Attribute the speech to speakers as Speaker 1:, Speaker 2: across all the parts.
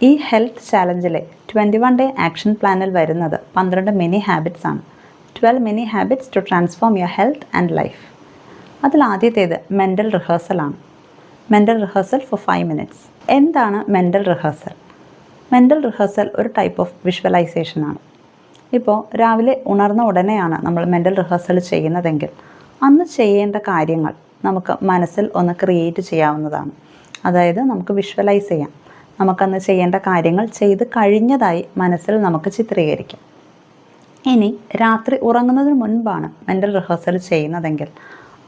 Speaker 1: ഈ health ചാലഞ്ചിലെ 21 day action പ്ലാനിൽ വരുന്നത് 12 മിനി ഹാബിറ്റ്സ് ആണ്. 12 mini habits to transform your health and life. അതിൽ ആദ്യത്തേത് മെൻ്റൽ റിഹേഴ്സലാണ്. Mental rehearsal for 5 minutes. എന്താണ് മെൻ്റൽ റിഹേഴ്സൽ? മെൻ്റൽ റിഹേഴ്സൽ ഒരു ടൈപ്പ് ഓഫ് വിഷ്വലൈസേഷനാണ്. ഇപ്പോൾ രാവിലെ ഉണർന്ന ഉടനെയാണ് നമ്മൾ മെൻ്റൽ റിഹേഴ്സൽ ചെയ്യുന്നതെങ്കിൽ അന്ന് ചെയ്യേണ്ട കാര്യങ്ങൾ നമുക്ക് മനസ്സിൽ ഒന്ന് ക്രിയേറ്റ് ചെയ്യാവുന്നതാണ്. അതായത് നമുക്ക് വിഷ്വലൈസ് ചെയ്യാം. നമുക്കന്ന് ചെയ്യേണ്ട കാര്യങ്ങൾ ചെയ്ത് കഴിഞ്ഞതായി മനസ്സിൽ നമുക്ക് ചിത്രീകരിക്കാം. ഇനി രാത്രി ഉറങ്ങുന്നതിന് മുൻപാണ് മെൻ്റൽ റിഹേഴ്സൽ ചെയ്യുന്നതെങ്കിൽ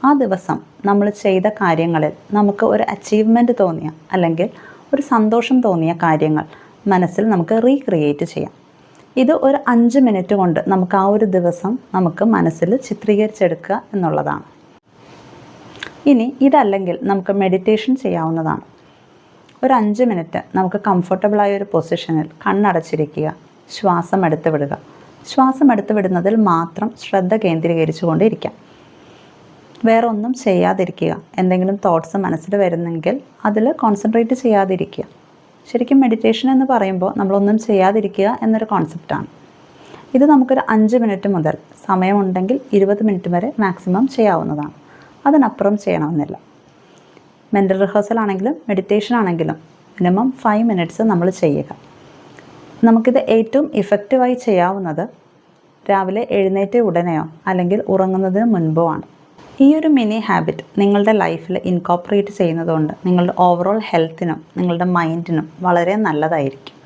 Speaker 1: ആ ദിവസം നമ്മൾ ചെയ്ത കാര്യങ്ങളിൽ നമുക്ക് ഒരു അച്ചീവ്മെൻറ്റ് തോന്നിയ അല്ലെങ്കിൽ ഒരു സന്തോഷം തോന്നിയ കാര്യങ്ങൾ മനസ്സിൽ നമുക്ക് റീക്രിയേറ്റ് ചെയ്യാം. ഇത് ഒരു 5 മിനിറ്റ് കൊണ്ട് നമുക്ക് ആ ഒരു ദിവസം നമുക്ക് മനസ്സിൽ ചിത്രീകരിച്ചെടുക്കുക എന്നുള്ളതാണ്. ഇനി ഇതല്ലെങ്കിൽ നമുക്ക് മെഡിറ്റേഷൻ ചെയ്യാവുന്നതാണ്. ഒരു 5 മിനിറ്റ് നമുക്ക് കംഫർട്ടബിളായ ഒരു പൊസിഷനിൽ കണ്ണടച്ചിരിക്കുക, ശ്വാസം എടുത്ത് വിടുക. ശ്വാസം എടുത്ത് വിടുന്നതിൽ മാത്രം ശ്രദ്ധ കേന്ദ്രീകരിച്ചുകൊണ്ടിരിക്കാം. വേറെ ഒന്നും ചെയ്യാതിരിക്കുക. എന്തെങ്കിലും തോട്ട്സ് മനസ്സിൽ വരുന്നെങ്കിൽ അതിൽ കോൺസെൻട്രേറ്റ് ചെയ്യാതിരിക്കുക. ശരിക്കും മെഡിറ്റേഷൻ എന്ന് പറയുമ്പോൾ നമ്മളൊന്നും ചെയ്യാതിരിക്കുക എന്നൊരു കോൺസെപ്റ്റാണ്. ഇത് നമുക്കൊരു 5 മിനിറ്റ് മുതൽ സമയമുണ്ടെങ്കിൽ 20 മിനിറ്റ് വരെ മാക്സിമം ചെയ്യാവുന്നതാണ്. അതിനപ്പുറം ചെയ്യണമെന്നില്ല. മെൻ്റൽ റിഹേഴ്സൽ ആണെങ്കിലും മെഡിറ്റേഷൻ ആണെങ്കിലും മിനിമം 5 മിനിറ്റ്സ് നമ്മൾ ചെയ്യുക. നമുക്കിത് ഏറ്റവും ഇഫക്റ്റീവായി ചെയ്യാവുന്നത് രാവിലെ എഴുന്നേറ്റ ഉടനെയോ അല്ലെങ്കിൽ ഉറങ്ങുന്നതിന് മുൻപോ ആണ്. ഈ ഒരു മിനി ഹാബിറ്റ് നിങ്ങളുടെ ലൈഫിൽ ഇൻകോർപ്പറേറ്റ് ചെയ്യുന്നതുകൊണ്ട് നിങ്ങളുടെ ഓവറോൾ ഹെൽത്തിനും നിങ്ങളുടെ മൈൻഡിനും വളരെ നല്ലതായിരിക്കും.